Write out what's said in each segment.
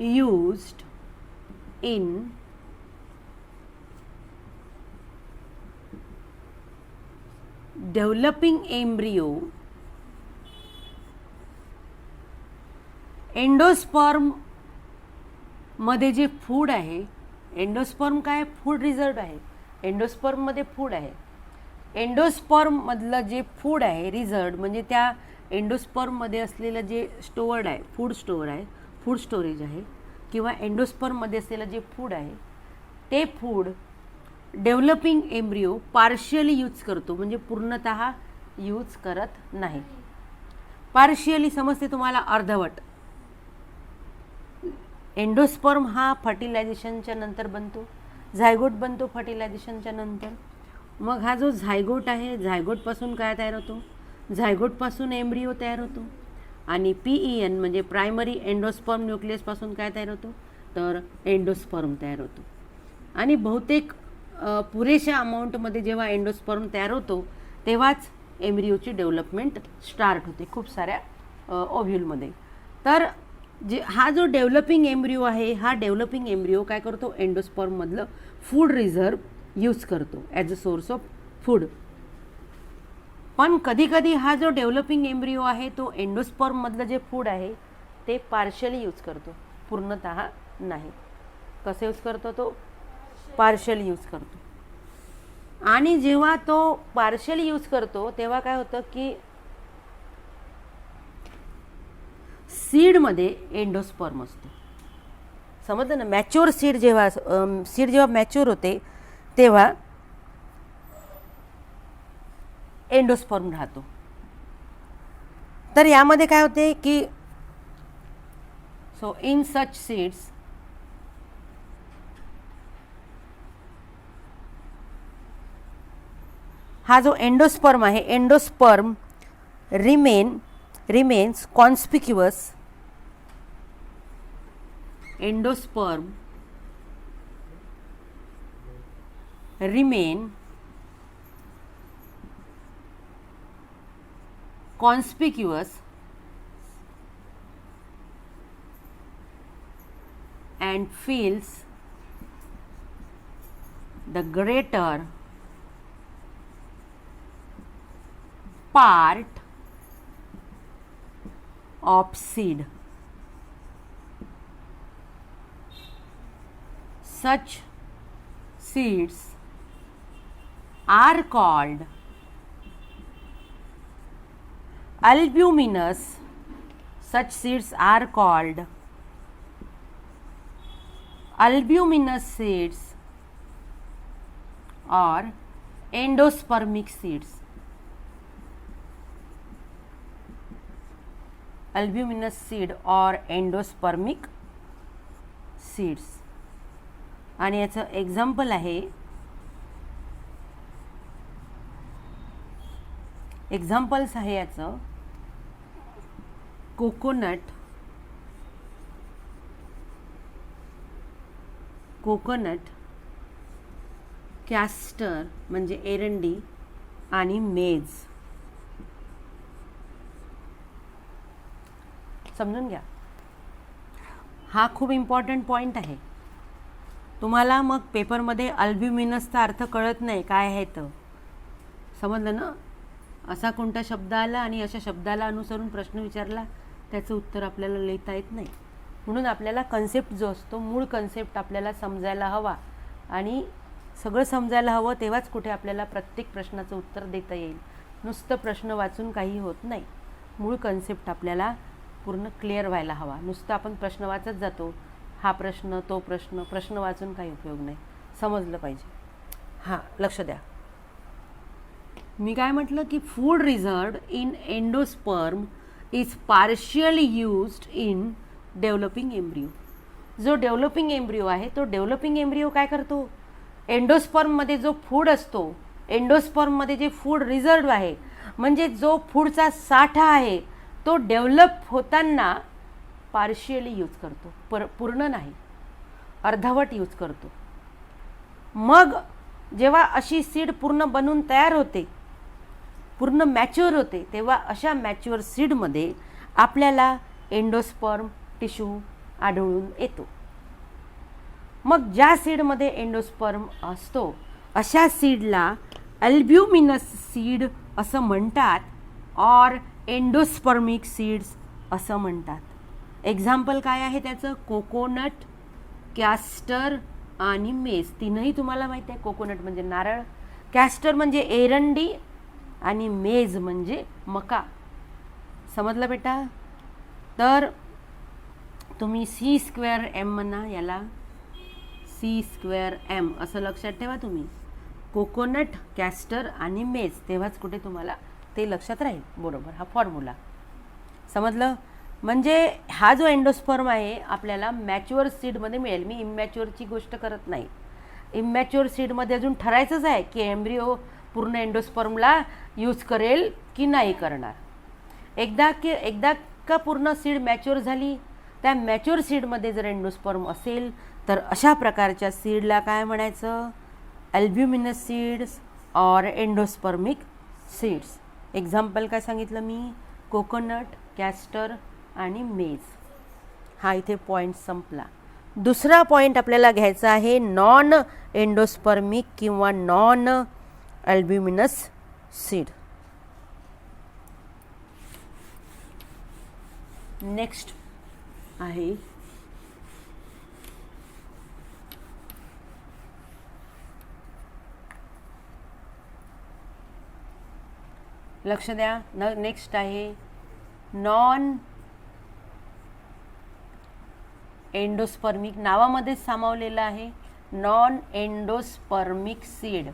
used in developing embryo endosperm मध्ये जे food आहे, एंडोस्पर्म काय फूड रिझर्व आहे, एंडोस्पर्म मध्ये फूड आहे, एंडोस्पर्म मधलं जे फूड आहे रिझर्व म्हणजे त्या एंडोस्पर्म मध्ये असलेलं जे स्टोअर्ड आहे, फूड स्टोअर आहे, फूड स्टोरेज आहे, किंवा एंडोस्पर्म मध्ये असलेलं जे फूड आहे ते food developing embryo partially use करतो, म्हणजे पूर्णतः यूज करत नाही. पार्शियली समजते तुम्हाला, अर्धवट. एंडोस्पर्म हा फर्टिलायझेशनच्या नंतर बनतो, झायगोट बनतो फर्टिलायझेशनच्या नंतर. मग हा जो झायगोट आहे, झायगोटपासून काय तयार होतो, झायगोटपासून एम्ब्रियो तयार होतो. आणि PEN म्हणजे प्रायमरी एंडोस्पर्म न्यूक्लियसपासून काय तयार होतो, तर एंडोस्पर्म तयार होतो. आणि बहुतेक पुरेशा अमाऊंटमध्ये जेव्हा एंडोस्पर्म तयार होतो तेव्हाच एम्ब्रियोची डेव्हलपमेंट स्टार्ट होते खूप साऱ्या ओव्ह्यूलमध्ये. तर हा जो डेव्हलपिंग एम्ब्रियो आहे, हा डेव्हलपिंग एम्ब्रियो काय करतो, एंडोस्पर्ममधलं फूड रिझर्व यूज करतो as a source of food. पण कधीकधी हा जो डेव्हलपिंग एम्ब्रियो आहे तो एंडोस्पर्ममधलं जे फूड आहे ते पार्शियली यूज करतो, पूर्णतः नाही. कसं यूज करतो, तो पार्शियली यूज करतो. आणि जेव्हा तो पार्शियली यूज करतो तेव्हा काय होतं की सीडमध्ये एंडोस्पर्म असतो. समजलं ना, मॅच्युअर सीड जेव्हा मॅच्युअर होते तेव्हा एंडोस्पर्म राहतो. तर यामध्ये काय होते की सो इन सच सीड्स हा जो एंडोस्पर्म आहे, endosperm remains conspicuous. Endosperm remain conspicuous and fills the greater part of seed. Such seeds are called albuminous. Such seeds are called albuminous seeds or endospermic seeds. Albuminous seed और endospermic seeds. आणि याचं example आहे, examples आहे याचं coconut, castor म्हणजे एरंडी आणि मेज. समजून घ्या, हा खूप इम्पॉर्टंट पॉईंट आहे. तुम्हाला मग पेपरमध्ये अल्ब्युमिनसचा अर्थ कळत नाही काय आहे तर, समजलं ना. असा कोणता शब्द आला आणि अशा शब्दाला अनुसरून प्रश्न विचारला, त्याचं उत्तर आपल्याला लिहिता येत नाही. म्हणून आपल्याला कन्सेप्ट जो असतो, मूळ कन्सेप्ट आपल्याला समजायला हवा. आणि सगळं समजायला हवं तेव्हाच कुठे आपल्याला प्रत्येक प्रश्नाचं उत्तर देता येईल. नुसतं प्रश्न वाचून काही होत नाही. मूळ कन्सेप्ट आपल्याला पूर्ण क्लिअर व्हायला हवा. नुसतं आपण प्रश्न वाचत जातो, हा प्रश्न तो प्रश्न, प्रश्न वाचून काही उपयोग नाही. समजलं पाहिजे. हां, लक्ष द्या. मी काय म्हटलं की food reserved in endosperm is partially used in developing embryo. जो डेव्हलपिंग एम्ब्रियो आहे तो डेव्हलपिंग एम्ब्रियो काय करतो, एंडोस्पर्ममध्ये जो फूड असतो, एंडोस्पर्ममध्ये जे फूड रिझर्व्ड आहे म्हणजे जो फूडचा साठा आहे तो डेव्हलप होताना पार्शियली यूज करतो, पूर्ण नाही, अर्धवट यूज करतो. मग जेव्हा अशी सीड पूर्ण बनून तयार होते, पूर्ण मॅच्युअर होते, तेव्हा अशा मॅच्युअर सीडमध्ये आपल्याला एंडोस्पर्म टिश्यू आढळून येतो. मग ज्या सीडमध्ये एंडोस्पर्म असतो अशा सीडला अल्ब्युमिनस सीड असं म्हणतात और एंडोस्पर्मिक सीड्स असं म्हणतात. एक्झाम्पल काय आहे त्याचं? कोकोनट, कॅस्टर आणि मेज. तीनही तुम्हाला माहिती आहे. कोकोनट म्हणजे नारळ, कॅस्टर म्हणजे एरंडी आणि मेज म्हणजे मका. समजलं बेटा? तर तुम्ही C²M म्हणा याला, C²M असं लक्षात ठेवा तुम्ही. कोकोनट, कॅस्टर आणि मेज, तेव्हाच कुठे तुम्हाला ते लक्षात राहील. बरोबर, हा फॉर्म्युला समजलं. म्हणजे हा जो एंडोस्पर्म आहे आपल्याला मॅच्युअर सीडमध्ये मिळेल. मी इमॅच्युअरची गोष्ट करत नाही. इमॅच्युअर सीडमध्ये अजून ठरायचंच आहे की एम्ब्रिओ पूर्ण एंडोस्पर्मला यूज करेल की नाही करणार. एकदा का पूर्ण सीड मॅच्युअर झाली, त्या मॅच्युअर सीडमध्ये जर एंडोस्पर्म असेल तर अशा प्रकारच्या सीडला काय म्हणायचं? अल्ब्युमिनस सीड्स और एंडोस्पर्मिक सीड्स. एक्झाम्पल काय सांगितलं मी? कोकोनट, कॅस्टर आणि मेज. हा इथे पॉईंट संपला. दुसरा पॉईंट आपल्याला घ्यायचा आहे नॉन एंडोस्पर्मिक किंवा नॉन अल्ब्युमिनस सीड. नेक्स्ट आहे लक्ष द्या. नेक्स्ट आहे नॉन एंडोस्पर्मिक. नावामध्येच सामावलेलं आहे नॉन एंडोस्पर्मिक सीड.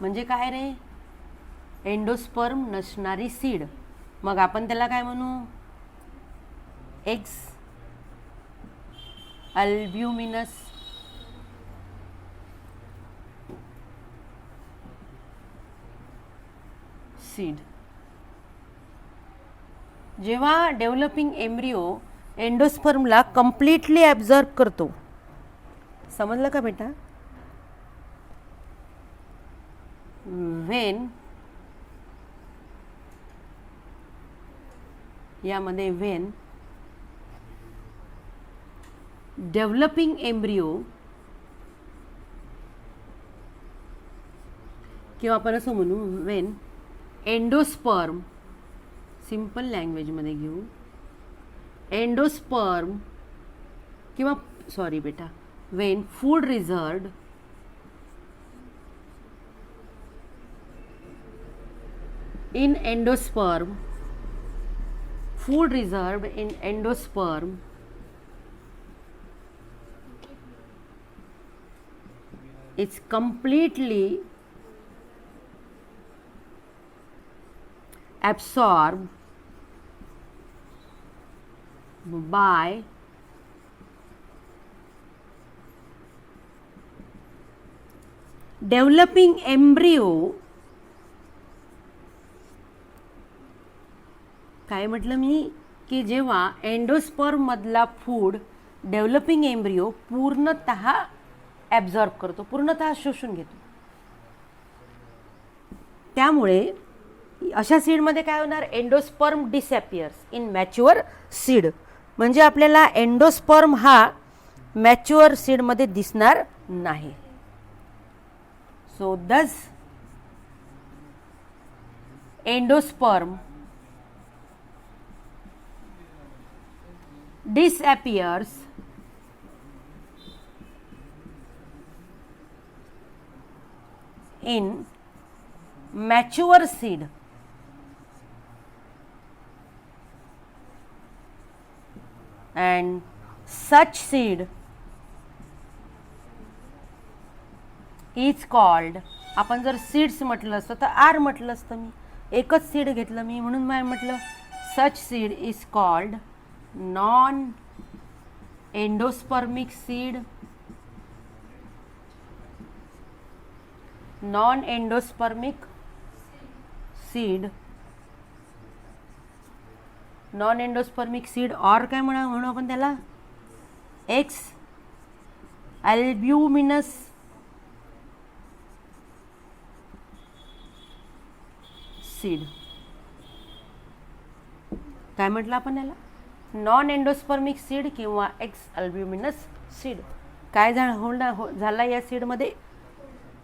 म्हणजे काय रे? एंडोस्पर्म नसणारी सीड. मग आपण त्याला काय म्हणू? Ex albuminous seed. जेव्हा डेव्हलपिंग एम्ब्रिओ एंडोस्पर्मला कम्प्लिटली ॲब्झॉर्ब करतो. समजलं का बेटा? व्हेन यामध्ये व्हेन डेव्हलपिंग एम्ब्रिओ किंवा आपण असं म्हणू व्हेन एंडोस्पर्म, सिंपल लँग्वेजमध्ये घेऊ, एंडोस्पर्म किंवा सॉरी बेटा when food reserved in endosperm, food reserved in endosperm is completely absorbed by developing embryo. काय म्हटलं मी? की जेव्हा एंडोस्पर्म मधला फूड डेव्हलपिंग एम्ब्रिओ पूर्णतः ॲब्झॉर्ब करतो, पूर्णतः शोषून घेतो. त्यामुळे अशा सीडमध्ये काय होणार? Endosperm disappears in mature seed. म्हणजे आपल्याला एंडोस्पर्म हा मॅच्युअर सीडमध्ये दिसणार नाही. सो दस endosperm disappears in mature seed and such seed is called. आपण जर सीड्स म्हटलं असतं तर आर म्हटलं असतं. मी एकच सीड घेतलं मी म्हणून मी म्हटलं such seed is called non endospermic seed, non endospermic seed, non endospermic seed और काय म्हणू आपण त्याला? Ex albuminous seed. काय म्हटलं आपण याला? नॉन एंडोस्पर्मिक सीड किंवा एक्स अल्ब्युमिनस सीड. काय झाला या सीडमध्ये?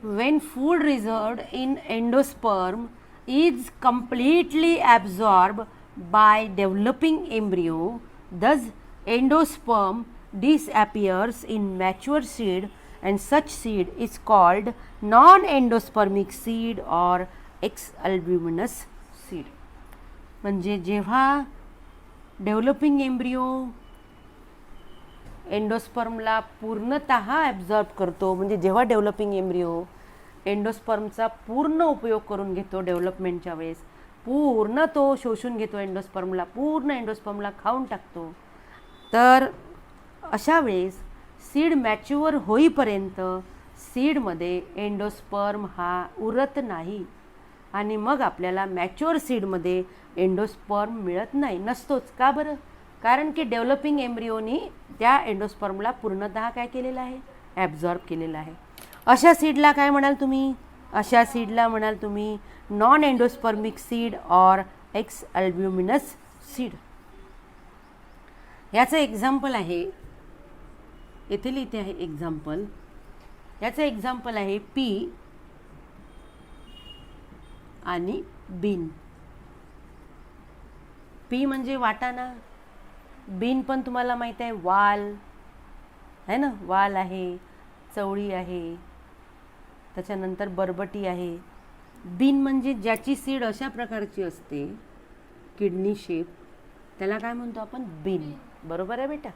when food reserved in endosperm is completely absorbed by developing embryo, thus endosperm disappears in mature seed and such seed is called non-endospermic seed or X-albuminous seed. म्हणजे जेव्हा developing embryo एंडोस्पर्मला पूर्णतः absorb करतो, म्हणजे जेव्हा developing embryo एंडोस्पर्मचा पूर्ण उपयोग करून घेतो डेव्हलपमेंटच्या वेळेस, पूर्ण तो शोषून घेतो एंडोस्पर्मला, पूर्ण एंडोस्पर्मला खाऊन टाकतो, तर अशा वेळेस सीड मॅच्युअर होईपर्यंत सीडमध्ये एंडोस्पर्म हा उरत नाही आणि मग आपल्याला मॅच्युअर सीडमध्ये एंडोस्पर्म मिळत नाही, नसतोच. का बरं? कारण की डेव्हलपिंग एम्ब्रिओनी त्या एंडोस्पर्मला पूर्णतः काय केलेलं आहे? ॲब्झॉर्ब केलेलं आहे. अशा सीडला काय म्हणाल तुम्ही? अशा सीडला म्हणाल तुम्ही non endospermic seed or ex albuminous seed. याचं एक्झाम्पल आहे, येथे लिहिते आहे एक्झाम्पल. याचं एक्झाम्पल आहे पी आणि बीन. पी म्हणजे वाटाणा, बीन पण तुम्हाला माहीत आहे वाल आहे ना, वाल आहे, चवळी आहे, त्याच्यानंतर बरबटी आहे. बीन म्हणजे ज्याची सीड अशा प्रकारची असते, किडनी शेप, त्याला काय म्हणतो आपण? बीन. बरोबर आहे बेटा?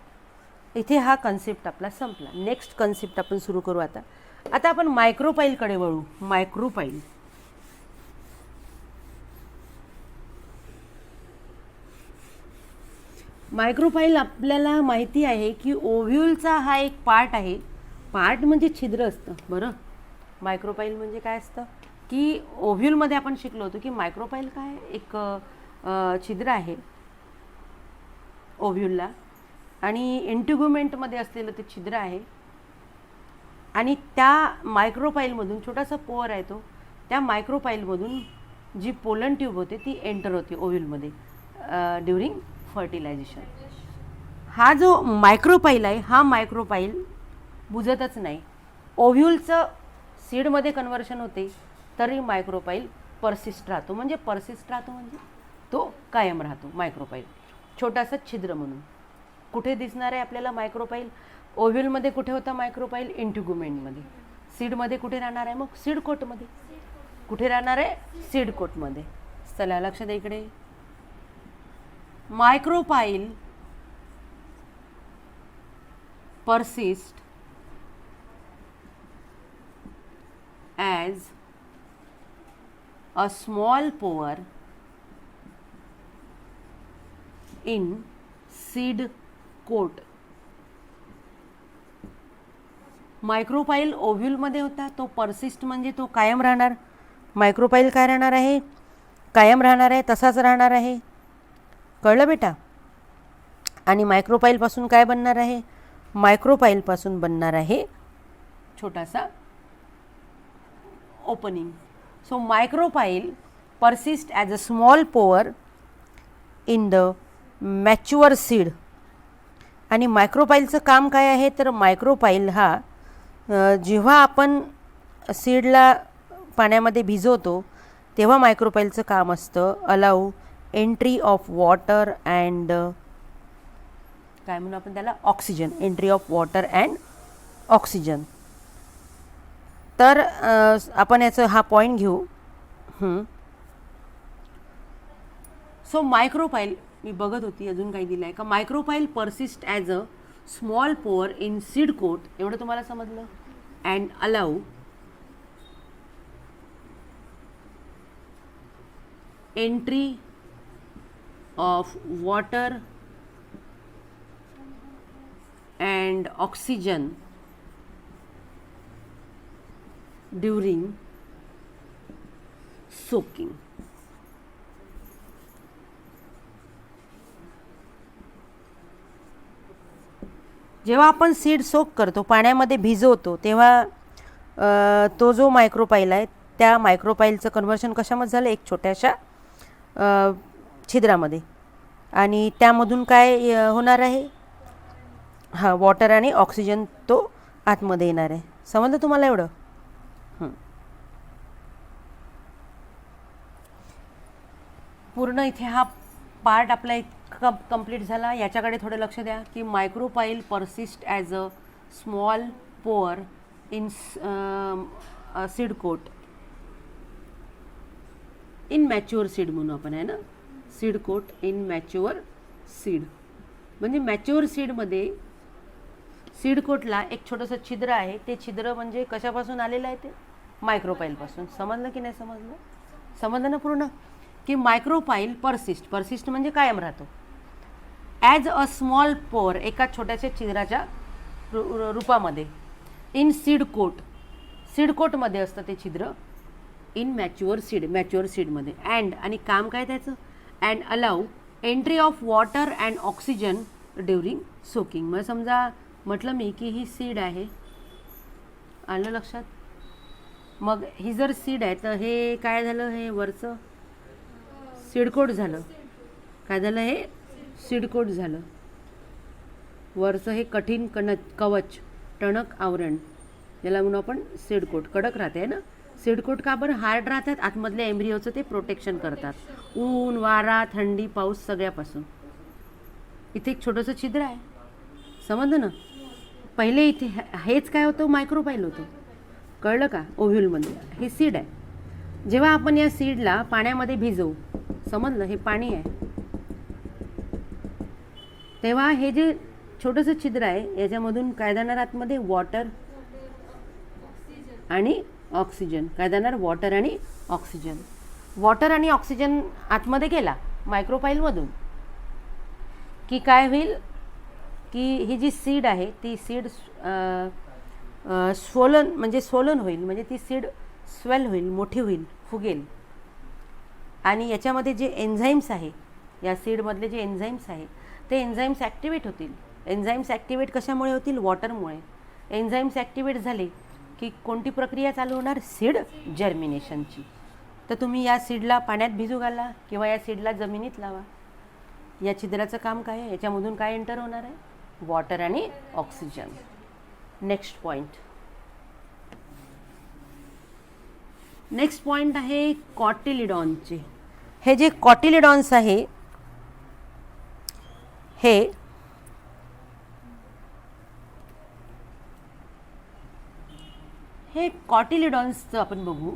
इथे हा कन्सेप्ट आपला संपला. नेक्स्ट कन्सेप्ट आपण सुरू करू. आता आपण मायक्रोपाईलकडे वळू. मायक्रोपाईल. मायक्रोपाईल आपल्याला माहिती आहे की ओव्ह्यूलचा हा एक पार्ट आहे. पार्ट म्हणजे छिद्र असतं. बरं, मायक्रोपाईल म्हणजे काय असतं की ओव्ह्यूलमध्ये आपण शिकलो होतो की मायक्रोपाईल काय एक छिद्र आहे ओव्ह्यूलला आणि इंटिग्युमेंटमध्ये असलेलं ते छिद्र आहे आणि त्या मायक्रोपाईलमधून छोटासा पोअर आहे तो, त्या मायक्रोपाईलमधून जी पोलन ट्यूब होते ती एंटर होते ओव्ह्यूलमध्ये ड्युरिंग फर्टिलायझेशन. हा जो मायक्रोपाईल आहे, हा मायक्रोपाईल बुजतच नाही. ओव्ह्यूलचं सीडमध्ये कन्व्हर्शन होते तरी मायक्रोपाईल परसिस्ट राहतो. म्हणजे परसिस्ट राहतो म्हणजे तो कायम राहतो. मायक्रोपाईल छोटासा छिद्र म्हणून. कुठे दिसणार आहे आपल्याला मायक्रोपाईल? ओव्ह्यूलमध्ये कुठे होता मायक्रोपाईल? इंटिग्युमेंटमध्ये. सीडमध्ये कुठे राहणार आहे मग? सीड कोटमध्ये. कुठे राहणार आहे? सीड कोटमध्ये. चला लक्ष द्या इकडे. Micropyle persist as a small pore in seed coat. मायक्रोपाईल ओव्ह्यूलमध्ये होता, तो परसिस्ट म्हणजे तो कायम राहणार. मायक्रोपाईल काय राहणार आहे? कायम राहणार आहे, तसाच राहणार आहे. कळलं बेटा? आणि मायक्रोपाईलपासून काय बनणार आहे? मायक्रोपाईलपासून बनणार आहे छोटासा opening. So micropyle persist as a small pore in the mature seed. आणि मायक्रोपाईलचं काम काय आहे? तर मायक्रोपाईल हा जेव्हा आपण सीडला पाण्यामध्ये भिजवतो तेव्हा मायक्रोपाईलचं काम असतं allow entry of water and काय म्हणू आपण त्याला? Oxygen. Entry of water and oxygen. तर आपण याचं हा पॉईंट घेऊ. सो मायक्रोपाईल मी बघत होती अजून काही दिलं आहे का? Micropyle persist as a small pore in seed coat. एवढं तुम्हाला समजलं? And allow entry of water and oxygen during soaking. जेव्हा आपण सीड सोक करतो, पाण्यामध्ये भिजवतो, तेव्हा तो जो मायक्रोपाईल आहे त्या मायक्रोपाईलचं कन्व्हर्शन कशामध्ये झालं? एक छोट्याशा छिद्रामध्ये. आणि त्यामधून काय होणार आहे, हां, वॉटर आणि ऑक्सिजन तो आतमध्ये येणार आहे. समजलं तुम्हाला एवढं? पूर्ण इथे हा पार्ट आपला एक कंप्लीट झाला. याच्याकडे थोडं लक्ष द्या की micropyle persist as a small pore in seed coat in mature seed म्हणू आपण, आहे ना, seed coat in mature seed. म्हणजे मॅच्युअर सीडमध्ये सीड कोटला एक छोटंसं छिद्र आहे. ते छिद्र म्हणजे कशापासून आलेलं आहे, ते मायक्रोपाईलपासून. समजलं की नाही समजलं? समजलं ना पूर्ण? की मायक्रोपाईल परसिस्ट म्हणजे कायम राहतो. ॲज अ स्मॉल पोअर, एका छोट्याशा छिद्राच्या रूपामध्ये. इन सीड कोटमध्ये असतं ते छिद्र. In mature सीडमध्ये. अँड आणि काम काय त्याचं, and allow entry of water and oxygen during soaking. मग समजा म्हटलं मी की ही सीड आहे, आलं लक्षात? मग ही जर सीड आहे तर हे काय झालं, हे वरचं सीडकोट झालं. काय झालं, हे सीडकोट झालं. वरचं हे कठीण कवच, टणक आवरण, ज्याला म्हणून आपण सीडकोट. कडक राहते ना सीडकोट. का बरं? हार्ड राहतात. आतमधल्या एम्ब्रिओचं ते प्रोटेक्शन करतात, ऊन, वारा, थंडी, पाऊस सगळ्यापासून. इथे एक छोटंसं छिद्र आहे, समजलं ना? पहिले इथे हेच काय होतं, मायक्रोपाईल होतं. कळलं का? ओव्ह्यूलमध्ये हे सीड आहे. जेव्हा आपण या सीडला पाण्यामध्ये भिजवू, समजलं, हे पाणी आहे, तेव्हा हे जे छोटंसं छिद्र आहे याच्यामधून काय जाणार आतमध्ये, वॉटर आणि ऑक्सिजन. काय जाणार, वॉटर आणि ऑक्सिजन. वॉटर आणि ऑक्सिजन आतमध्ये गेला मायक्रोपाईलमधून की काय होईल, की ही जी सीड आहे ती सीड स्वोलन होईल. म्हणजे ती सीड स्वेल होईल, मोठी होईल, फुगेल. आणि याच्यामध्ये जे एन्झाईम्स आहे, या सीडमधले जे एन्झाईम्स आहे ते एन्झाईम्स ॲक्टिवेट होतील. एन्झाईम्स ॲक्टिवेट कशामुळे होतील, वॉटरमुळे. एन्झाईम्स ॲक्टिवेट झाले की कोणती प्रक्रिया चालू होणार, सीड जर्मिनेशनची. तर तुम्ही या सीडला पाण्यात भिजू घाला किंवा या सीडला जमिनीत लावा. या छिद्राचं काम काय आहे, याच्यामधून काय एंटर होणार आहे, वॉटर आणि ऑक्सिजन. नेक्स्ट पॉईंट आहे कॉटिलिडॉनचे. हे जे कॉटिलिडॉन्स आहे हे कॉटिलिडॉन्सचं आपण बघू.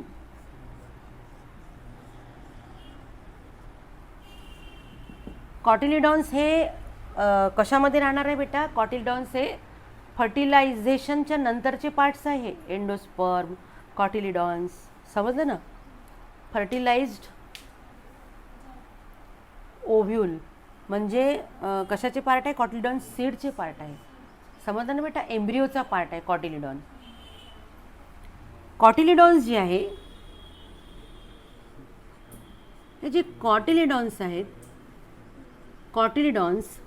कॉटिलिडॉन्स हे कशामध्ये राहणार आहे बेटा? कॉटिलिडॉन्स हे फर्टिलायझेशनच्या नंतरचे पार्ट्स आहे. एंडोस्पर्म, कॉटिलिडॉन्स, समजलं ना? फर्टिलाइज्ड ओव्ह्यूल म्हणजे कशाचे पार्ट आहे, कॉटिलिडॉन सीडचे पार्ट आहे. समजलं ना बेटा? एम्ब्रिओचा पार्ट आहे कॉटिलिडॉन. कॉटिलिडॉन्स जे आहे, हे जे कॉटिलिडॉन्स आहेत, cotyledons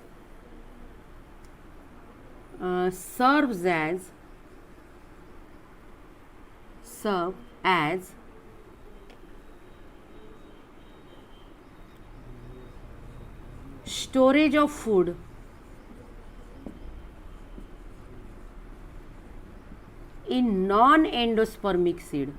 serve as storage of food in non-endospermic seed.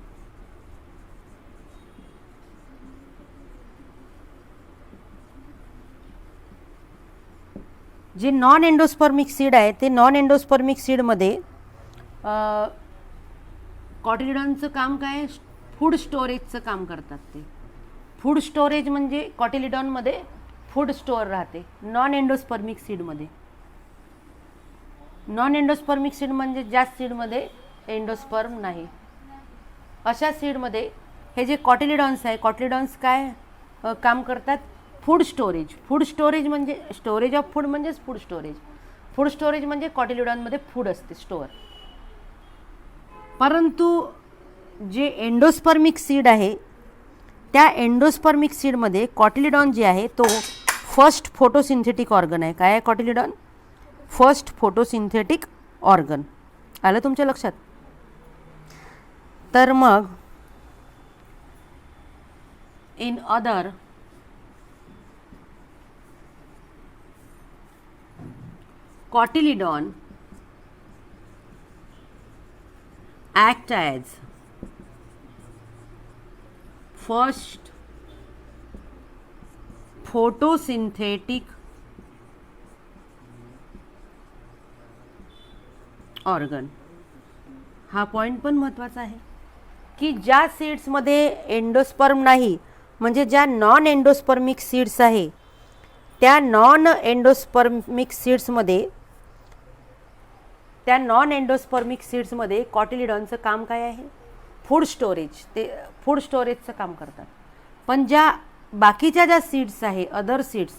जे नॉन एंडोस्पर्मिक सीड आहे ते नॉन एंडोस्पर्मिक सीडमध्ये कॉटिलिडॉनचं काम काय, फूड स्टोरेजचं काम करतात. ते फूड स्टोरेज म्हणजे कॉटिलिडॉनमध्ये फूड स्टोअर राहते. नॉन एंडोस्पर्मिक सीडमध्ये, नॉन एंडोस्पर्मिक सीड म्हणजे ज्या सीडमध्ये एंडोस्पर्म नाही, अशा सीडमध्ये हे जे कॉटिलिडॉन्स आहे, कॉटिलिडॉन्स काय काम करतात, फूड स्टोरेज म्हणजे स्टोरेज ऑफ फूड म्हणजेच फूड स्टोरेज म्हणजे कॉटिलिडॉनमध्ये फूड असते स्टोअर. परंतु जे एंडोस्पर्मिक सीड आहे त्या एंडोस्पर्मिक सीडमध्ये कॉटिलिडॉन जे आहे तो फर्स्ट फोटोसिंथेटिक ऑर्गन आहे. काय आहे कॉटिलिडॉन? First photosynthetic organ. आलं तुमच्या लक्षात? तर मग in other cotyledon act as first photosynthetic organ. हा पॉईंट पण महत्त्वाचा आहे की ज्या सीड्समध्ये एंडोस्पर्म नाही, म्हणजे ज्या नॉन एंडोस्पर्मिक सीड्स आहे, त्या नॉन एंडोस्पर्मिक सीड्समध्ये कॉटिलिडॉनचं काम काय आहे? Food storage. ते फूड स्टोरेजचं काम करतात. पण ज्या बाकीच्या ज्या सीड्स आहे, other seeds,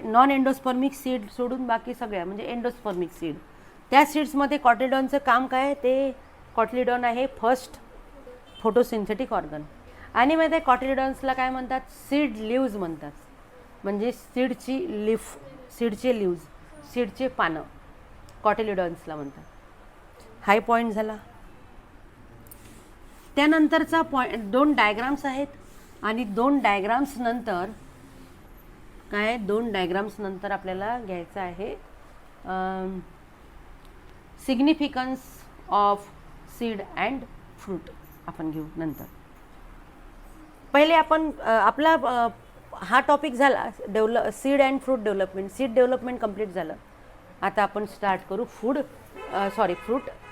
non endospermic seed सोडून बाकी सगळ्या म्हणजे एंडोस्पर्मिक सीड, त्या सीड्समध्ये कॉटिलिडॉनचं काम काय आहे? ते कॉटिलिडॉन आहे फर्स्ट फोटोसिंथेटिक ऑर्गन. आणि मग ते कॉटिलिडॉन्सला काय म्हणतात? सीड लिव्ज म्हणतात. म्हणजे सीडची लिफ, सीडचे लिव्ज, सीडचे पानं कॉटिलिडॉन्सला म्हणतात. हाय पॉईंट झाला. त्यानंतरचा पॉईंट, 2 डायग्राम्स आहेत आणि 2 डायग्राम्स नंतर काय, 2 डायग्राम्स नंतर आपल्याला घ्यायचं आहे significance of seed and fruit. आपण घेऊ नंतर. पहिले आपण आपला हा टॉपिक झाला seed and fruit development. Seed development complete झालं. आता आपण स्टार्ट करू फ्रूट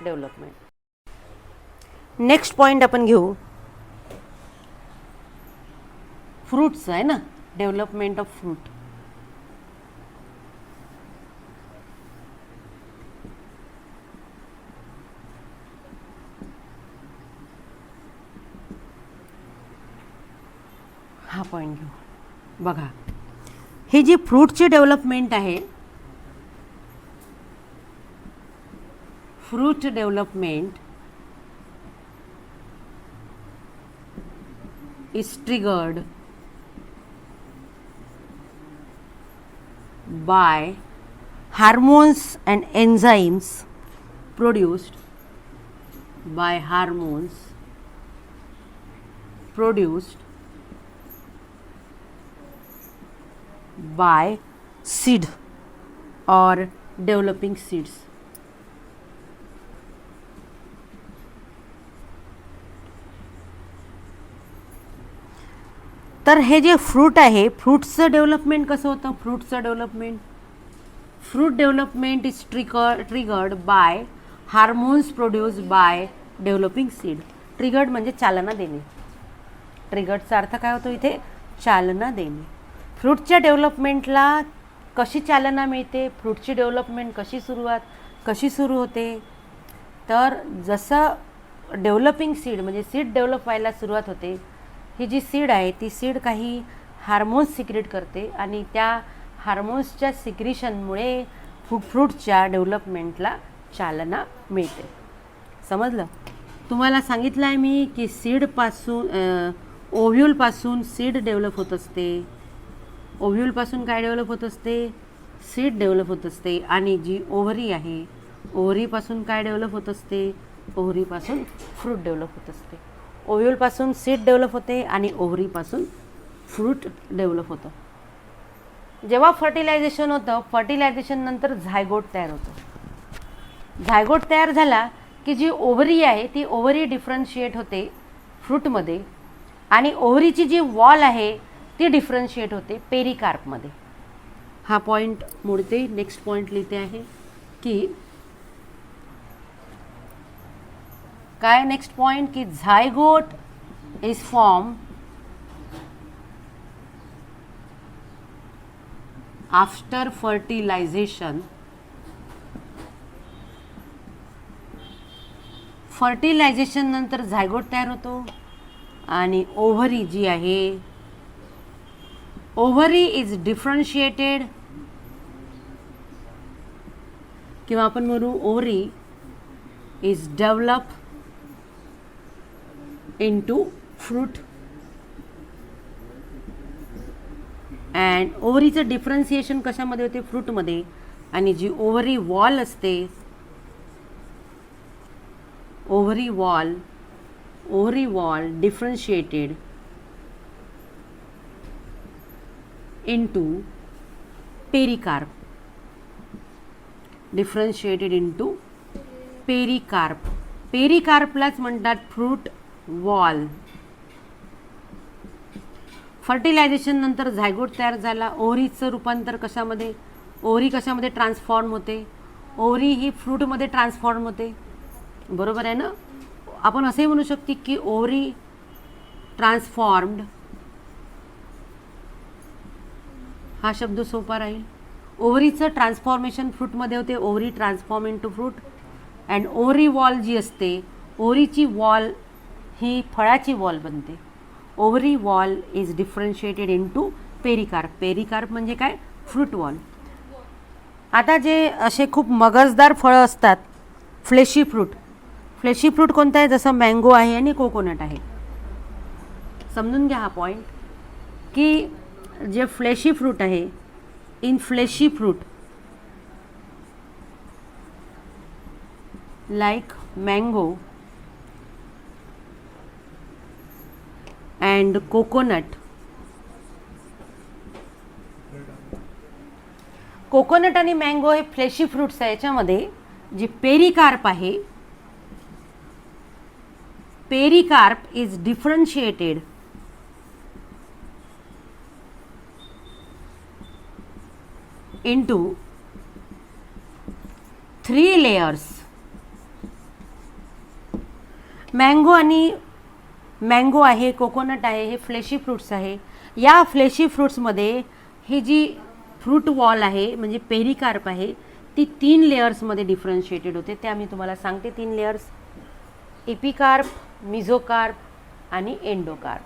डेव्हलपमेंट. नेक्स्ट पॉईंट आपण घेऊ फ्रूट्स आहे ना, डेव्हलपमेंट ऑफ फ्रूट. हा पॉईंट घेऊ. बघा, ही जी फ्रूटची डेव्हलपमेंट आहे, fruit development is triggered by hormones and enzymes produced by seed or developing seeds. तर हे जे फ्रूट आहे, फ्रूटचं डेव्हलपमेंट कसं होतं? Fruit development is triggered by hormones produced by developing seed. Triggered म्हणजे चालना देणे. ट्रिगर्डचा अर्थ काय होतो इथे? चालना देणे. फ्रूटच्या डेव्हलपमेंटला कशी चालना मिळते? फ्रूटची डेव्हलपमेंट कशी सुरू होते? तर जसं डेव्हलपिंग सीड म्हणजे सीड डेव्हलप व्हायला सुरुवात होते, ही जी सीड आहे ती सीड काही हार्मोन्स सिक्रेट करते आणि त्या हार्मोन्सच्या सिक्रेशनमुळे फ्रूटच्या डेव्हलपमेंटला चालना मिळते. समजलं? तुम्हाला सांगितलं आहे मी की ओव्ह्यूलपासून सीड डेव्हलप होत असते. ओव्ह्यूलपासून काय डेव्हलप होत असते? सीड डेव्हलप होत असते. आणि जी ओव्हरी आहे, ओव्हरीपासून काय डेव्हलप होत असते? ओव्हरीपासून फ्रूट डेव्हलप होत असते. ओव्ह्यूलपासून सीड डेव्हलप होते आणि ओव्हरीपासून फ्रूट डेव्हलप होतं. जेव्हा फर्टिलायझेशन होतं, फर्टिलायझेशन नंतर झायगोट तयार होतं. झायगोट तयार झाला की जी ओव्हरी आहे ती ओव्हरी डिफरन्शिएट होते फ्रूटमध्ये आणि ओव्हरीची जी वॉल आहे ती डिफरन्शिएट होते पेरिकार्पमध्ये. हा पॉईंट मोडते. नेक्स्ट पॉईंट लिहिते आहे की काय? नेक्स्ट पॉइंट की zygote is form after fertilization. Fertilization नंतर झायगोट तयार होतो आणि ओव्हरी जी आहे, ओव्हरी इज डिफरन्शिएटेड किंवा आपण म्हणू ovary is develop into fruit. And ओव्हरीचं डिफरन्सिएशन कशामध्ये होते? फ्रूटमध्ये. आणि जी ओव्हरी वॉल असते, ovary wall differentiated into pericarp. Differentiated into pericarp. पेरिकार्पलाच म्हणतात फ्रूट वॉल. फर्टिलायझेशन नंतर झायगोट तयार झाला. ओव्हरीचं रूपांतर कशामध्ये, ओव्हरी कशामध्ये ट्रान्सफॉर्म होते, ओव्हरी ही फ्रूटमध्ये ट्रान्सफॉर्म होते. बरोबर आहे ना. आपण असे म्हणू शकतो की ओव्हरी ट्रान्सफॉर्म्ड, हा शब्द सोपा राहील. ओव्हरीचं ट्रान्सफॉर्मेशन फ्रूटमध्ये होते, ovary transform into fruit. And ovary wall जी असते, ओव्हरीची वॉल ही फळाची वॉल बनते. Ovary wall is differentiated into pericarp. Pericarp म्हणजे काय, फ्रूट वॉल. आता जे असे खूप मगजदार फळं असतात, फ्लेशी फ्रूट. फ्लेशी फ्रूट कोणता आहे, जसं मँगो आहे आणि कोकोनट आहे. समजून घ्या हा पॉईंट की जे फ्लेशी फ्रूट आहे, in fleshy fruit like mango and coconut. Coconut आणि मँगो हे फ्लेशी फ्रूट्स आहे. याच्यामध्ये जे पेरिकार्प आहे, pericarp is differentiated into 3 layers. Mango आहे, कोकोनट आहे, हे फ्लेशी फ्रूट्स आहे. या फ्लेशी फ्रूट्समध्ये ही जी फ्रूट वॉल आहे म्हणजे पेरिकार्प आहे, ती 3 लेयर्समध्ये डिफरन्शिएटेड होते. त्या मी तुम्हाला सांगते. 3 लेयर्स, एपिकार्प, मिझोकार्प आणि एंडोकार्प.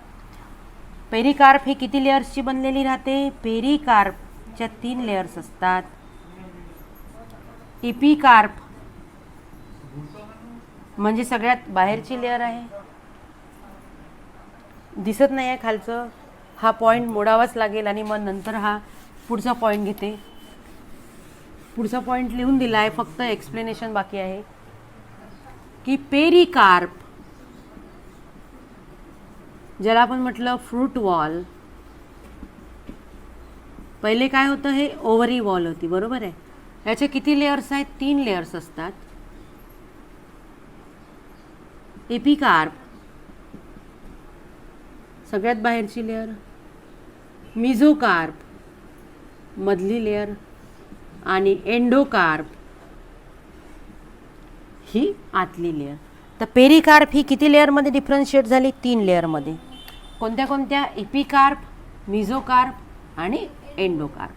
पेरिकार्प ही किती लेयर्सची बनलेली राहते, पेरिकार्पच्या 3 लेयर्स असतात. एपिकार्प म्हणजे सगळ्यात बाहेरची लेयर आहे. दिसत नाही आहे खालचं, हा पॉईंट मोडावाच लागेल आणि मग नंतर हा पुढचा पॉईंट घेते. पुढचा पॉईंट लिहून दिला आहे, फक्त एक्सप्लेनेशन बाकी आहे की पेरिकार्प, ज्याला आपण म्हटलं फ्रूट वॉल, पहिले काय होतं, हे ओव्हरी वॉल होती. बरोबर आहे. याचे किती लेयर्स आहेत, 3 लेयर्स असतात. एपिकार्प सगळ्यात बाहेरची लेयर, मिझोकार्प मधली लेयर आणि एंडोकार्प ही आतली लेयर. तर पेरिकार्प ही किती लेयरमध्ये डिफरन्शिएट झाली, 3 लेयरमध्ये. कोणत्या कोणत्या, एपिकार्प, मिझोकार्प आणि एंडोकार्प.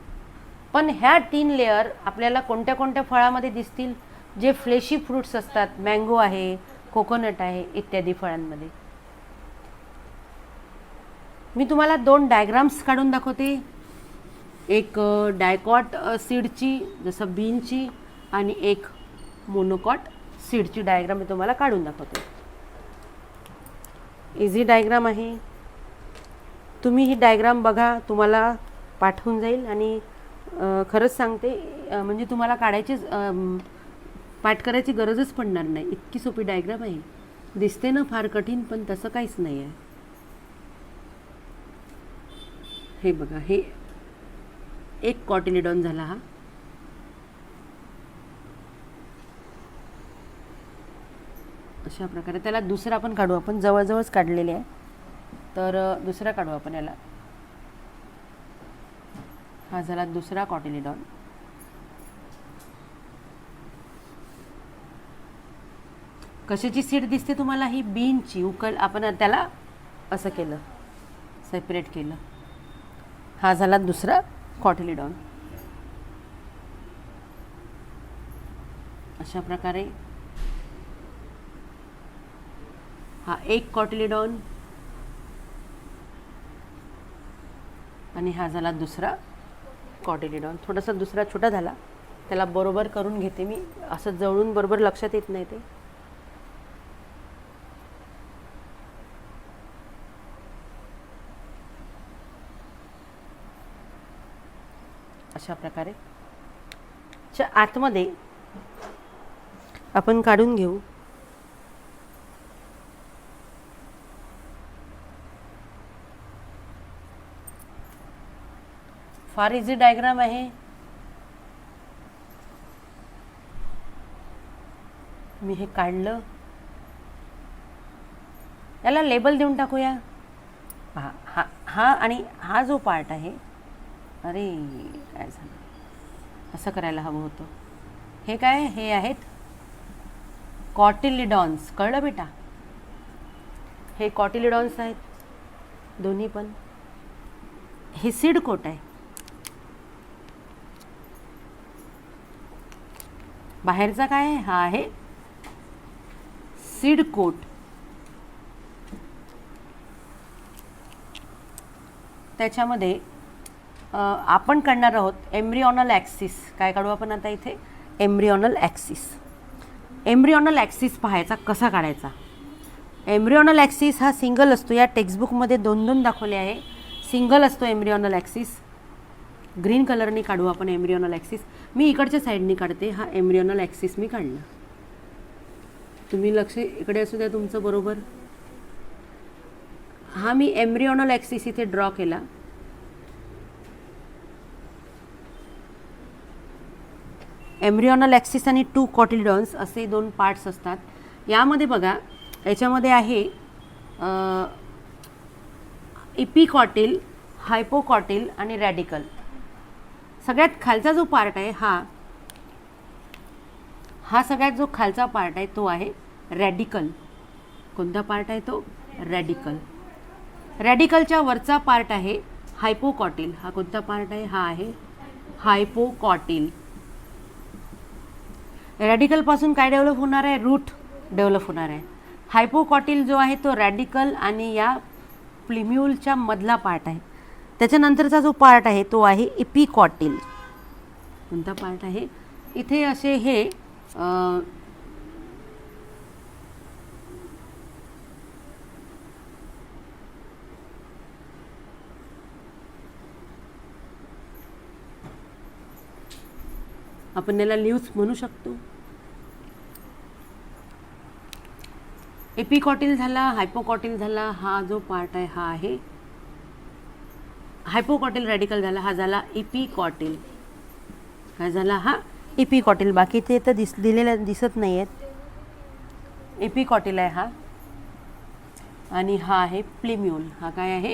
पण ह्या 3 लेयर आपल्याला कोणत्या कोणत्या फळामध्ये दिसतील, जे फ्लेशी फ्रूट्स असतात, मँगो आहे, कोकोनट आहे इत्यादी फळांमध्ये. मी तुम्हाला 2 डायग्राम्स काढून दाखवते. एक डायकॉट सीडची, जसं बीनची, आणि एक मोनोकॉट सीडची डायग्राम मी तुम्हाला काढून दाखवते. इझी डायग्राम आहे. तुम्ही ही डायग्राम बघा, तुम्हाला पाठवून जाईल. आणि खरंच सांगते, म्हणजे तुम्हाला पाठ करायची गरजच पडणार नाही, इतकी सोपी डायग्राम आहे. दिसते ना फार कठीण, पण तसं काहीच नाही आहे. हे बघा, हे एक कॉटिलिडॉन झाला. हा अशा प्रकारे. त्याला दुसरा पण काढू आपण, जवळजवळच काढलेले आहे, तर दुसरा काढू आपण याला. हा झाला दुसरा कॉटिलिडॉन. कशाची सीड दिसते तुम्हाला, ही बीनची. आपण त्याला असं केलं, सेपरेट केलं. हा झाला दुसरा कॉटिलिडॉन. अशा प्रकारे हा एक कॉटिलिडॉन आणि हा झाला दुसरा कॉटिलिडॉन. थोडासा दुसरा छोटा झाला, त्याला बरोबर करून घेते मी. असं जवळून बरोबर लक्षात येत नाही ते. अशा प्रकारे च्या आतमध्ये आपण काढून घेऊ. फार इझी डायग्राम आहे. मी हे काढलं, याला लेबल देऊन टाकूया. हा हा हा आणि हा जो पार्ट आहे, अरे काय झालं, असं करायला हवं होतं. हे काय, हे आहेत कॉटिलिडॉन्स. कळलं बेटा, हे कॉटिलिडॉन्स आहेत दोन्ही पण. हे सीड कोट आहे, बाहेरचा काय आहे, हा आहे सीड कोट. त्याच्यामध्ये आपण काढणार आहोत एम्ब्रिओनल ॲक्सिस. काय काढू आपण आता इथे, एम्ब्रिओनल ॲक्सिस. एम्ब्रिओनल ॲक्सिस पाहायचा कसा काढायचा. एम्ब्रिओनल ॲक्सिस हा सिंगल असतो, या टेक्स्टबुकमध्ये 2 दाखवले आहे. सिंगल असतो एम्ब्रिओनल ॲक्सिस. ग्रीन कलरनी काढू आपण एम्ब्रिओनल ॲक्सिस. मी इकडच्या साईडनी काढते. हा एम्ब्रिओनल ॲक्सिस मी काढला. तुम्ही लक्ष इकडे असू द्या तुमचं बरोबर. हा मी एम्ब्रिओनल ॲक्सिस इथे ड्रॉ केला. एम्ब्रिओनल ॲक्सिस आणि 2 कॉटिलिडॉन्स असे 2 पार्ट्स असतात. यामध्ये बघा, याच्यामध्ये आहे इपिकॉटिल, हायपोकॉटिल आणि रॅडिकल. सगळ्यात खालचा जो पार्ट आहे हा सगळ्यात जो खालचा पार्ट आहे तो आहे रॅडिकल. कोणता पार्ट आहे तो, रॅडिकल. रॅडिकलच्या वरचा पार्ट आहे हायपोकॉटिल. हा कोणता पार्ट आहे, हा आहे हायपोकॉटिल. रॅडिकलपासून काय डेव्हलप होणार आहे, रूट डेव्हलप होणार आहे. हायपोकॉटिल जो आहे तो रॅडिकल आणि या प्लिम्यूलच्या मधला पार्ट आहे. त्याच्यानंतरचा जो पार्ट आहे तो आहे इपिकॉटिल. कोणता पार्ट आहे, इथे असे हे आपण याला लीव्स म्हणू शकतो. एपिकॉटिल झाला, हायपोकॉटिल झाला. हा जो पार्ट आहे हा आहे हायपोकॉटिल. रॅडिकल झाला, हा झाला इपिकॉटिल. काय झाला, हा इपिकॉटिल. बाकी ते तर दिलेलं दिसत नाही आहेत. इपिकॉटिल आहे हा. आणि हा आहे प्लिम्यूल. हा काय आहे,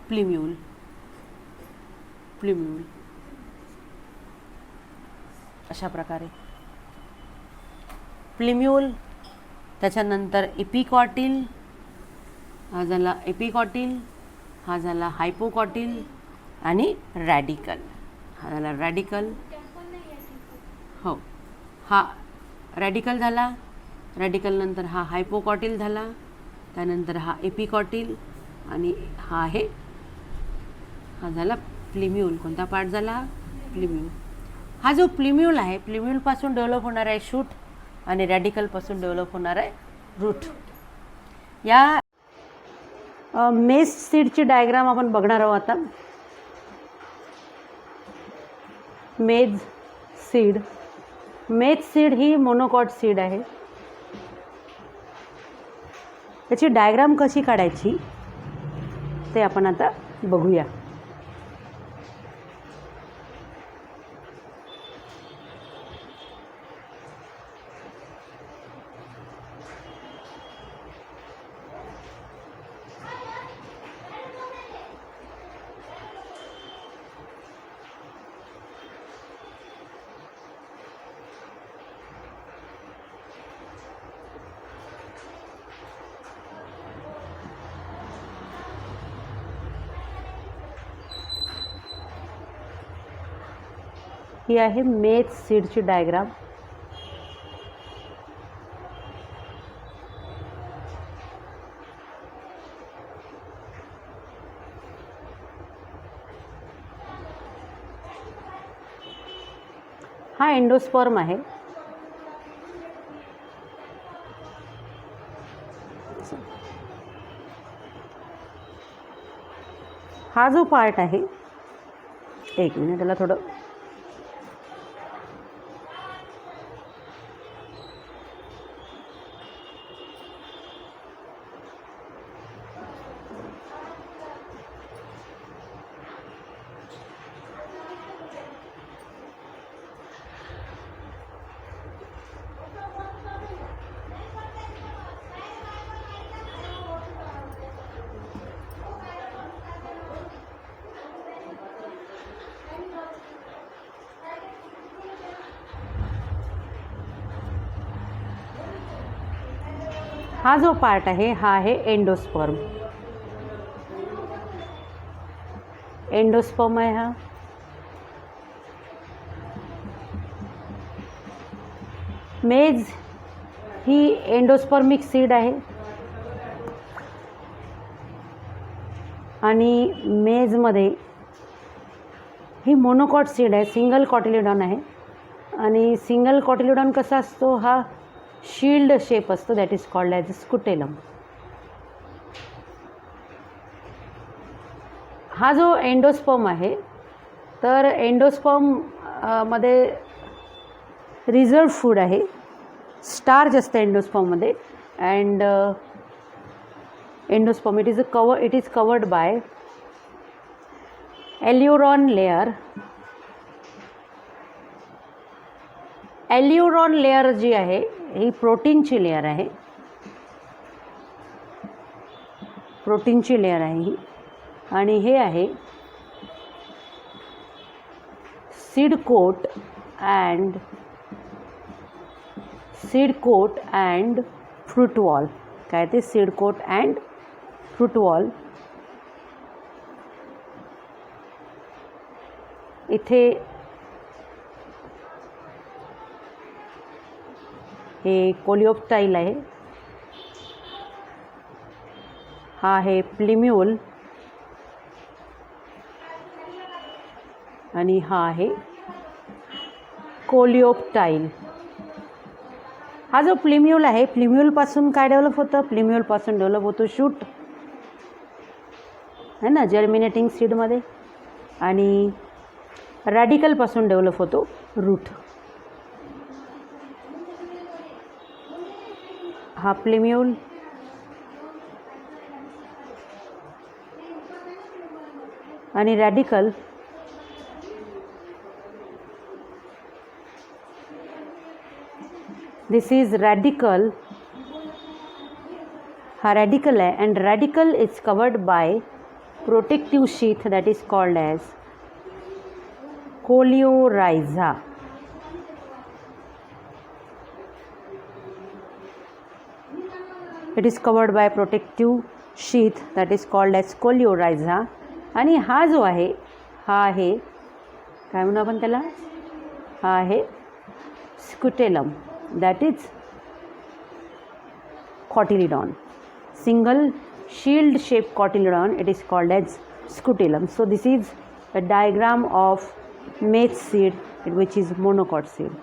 प्लिम्यूल. प्लिम्यूल अशा प्रकारे प्लिम्यूल. त्याच्यानंतर इपिकॉटिल, हा झाला एपिकॉटिल. हा झाला हायपोकॉटिल आणि रॅडिकल. हा झाला रॅडिकल. हो, हा रॅडिकल झाला. रॅडिकल नंतर हा हायपोकॉटिल झाला. त्यानंतर हा एपिकॉटिल आणि हा आहे, हा झाला प्लिम्यूल. कोणता पार्ट झाला, प्लिम्यूल. हा जो प्लिम्यूल आहे, प्लिम्यूलपासून डेव्हलप होणार आहे शूट आणि रॅडिकलपासून डेव्हलप होणार आहे रूट. या मेस सीडची डायग्राम आपण बघणार आहोत आता. मेज सीड. मेज सीड ही मोनोकॉट सीड आहे. त्याची डायग्राम कशी काढायची ते आपण आता बघूया. ही आहे मेज सीडची डायग्राम. हा एंडोस्पर्म आहे. हा जो पार्ट आहे, एक मिनिट त्याला थोडं हा जो पार्ट आहे हा आहे एंडोस्पर्म. एंडोस्पर्म आहे हा. मेज ही एंडोस्पर्मिक सीड आहे आणि मेजमध्ये ही मोनोकॉट सीड आहे, सिंगल कॉटिलिडॉन आहे. आणि सिंगल कॉटिलिडॉन कसा असतो, हा शील्ड शेप असतो, that is called as scutellum. हा जो एंडोस्पर्म आहे, तर एंडोस्पर्म मध्ये रिझर्व फूड आहे, स्टार्च असतं एंडोस्पर्ममध्ये. And endosperm it is covered by aleurone layer. Aleurone layer जी आहे ही प्रोटीनची लेयर आहे, प्रोटीनची लेयर आहे ही. आणि हे आहे seed coat and fruit wall. काय ते seed coat and fruit wall. इथे हे कोलिओप्टाइल आहे, हा आहे प्लिम्यूल आणि हा आहे कोलिओप्टाइल. हा जो प्लिम्यूल आहे, प्लिम्यूलपासून काय डेव्हलप होतं, प्लिम्यूलपासून डेव्हलप होतो शूट है ना, जर्मिनेटिंग सीडमध्ये. आणि रॅडिकलपासून डेव्हलप होतो रूट. हा प्लिम्यूल आणि रॅडिकल. This is radicle. हा रॅडिकल आहे and radicle is covered by protective sheath that is called as coleorhiza. It is covered by protective sheath that is called as coleorhiza. आणि हा जो आहे हा आहे काय म्हणू आपण त्याला, हा आहे scutellum that is cotyledon. Single shield shaped cotyledon, it is called as scutellum. So this is a diagram of maize seed which is monocot seed.